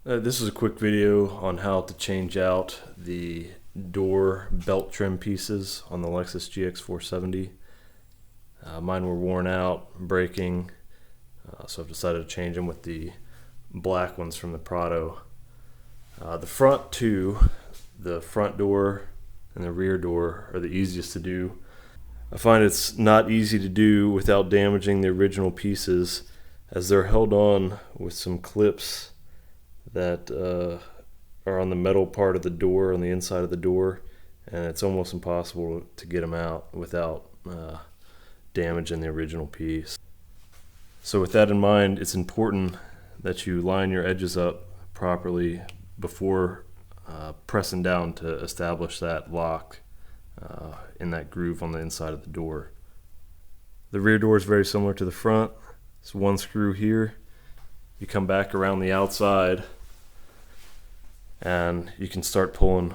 This is a quick video on how to change out the door belt trim pieces on the Lexus GX 470. Mine were worn out, breaking, so I've decided to change them with the black ones from the Prado. The front two, the front door and the rear door, are the easiest to do. I find it's not easy to do without damaging the original pieces, as they're held on with some clips that are on the metal part of the door, on the inside of the door, and it's almost impossible to get them out without damaging the original piece. So with that in mind, it's important that you line your edges up properly before pressing down to establish that lock in that groove on the inside of the door. The rear door is very similar to the front. It's one screw here. You come back around the outside and you can start pulling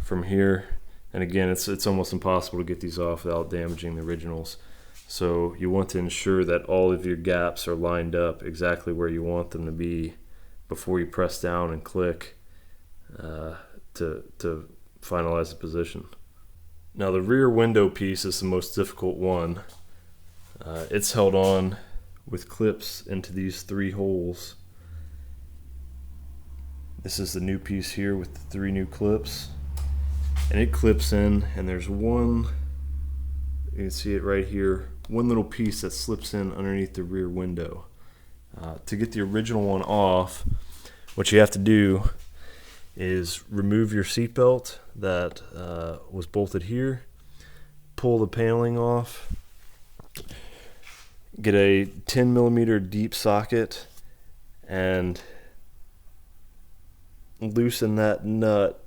from here, and again it's almost impossible to get these off without damaging the originals. So you want to ensure that all of your gaps are lined up exactly where you want them to be before you press down and click to finalize the position. Now the rear window piece is the most difficult one. It's held on with clips into these 3 holes. This is the new piece here with the 3 new clips, and it clips in, and there's one, you can see it right here, one little piece that slips in underneath the rear window. To get the original one off, what you have to do is remove your seatbelt that was bolted here, pull the paneling off, get a 10mm deep socket and loosen that nut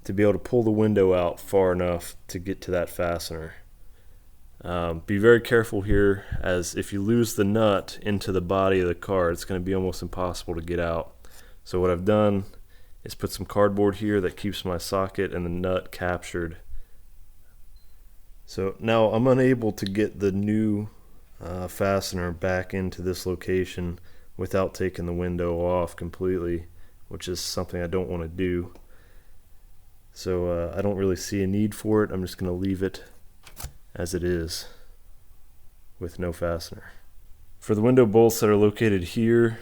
to be able to pull the window out far enough to get to that fastener. Be very careful here, as if you lose the nut into the body of the car, it's going to be almost impossible to get out. So what I've done is put some cardboard here that keeps my socket and the nut captured. So now I'm unable to get the new fastener back into this location without taking the window off completely, which is something I don't want to do. So I don't really see a need for it. I'm just going to leave it as it is with no fastener. For the window bolts that are located here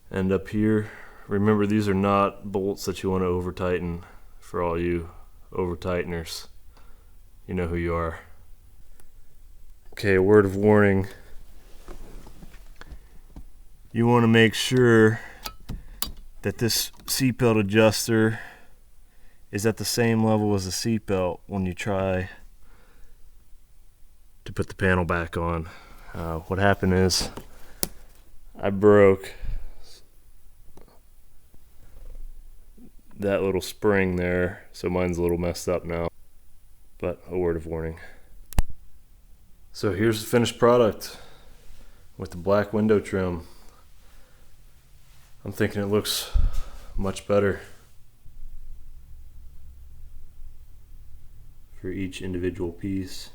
and up here, remember these are not bolts that you want to over tighten. For all you over tighteners, you know who you are. Okay, a word of warning. You want to make sure that this seatbelt adjuster is at the same level as the seatbelt when you try to put the panel back on. What happened is I broke that little spring there, so mine's a little messed up now, but a word of warning. So here's the finished product with the black window trim. I'm thinking it looks much better for each individual piece.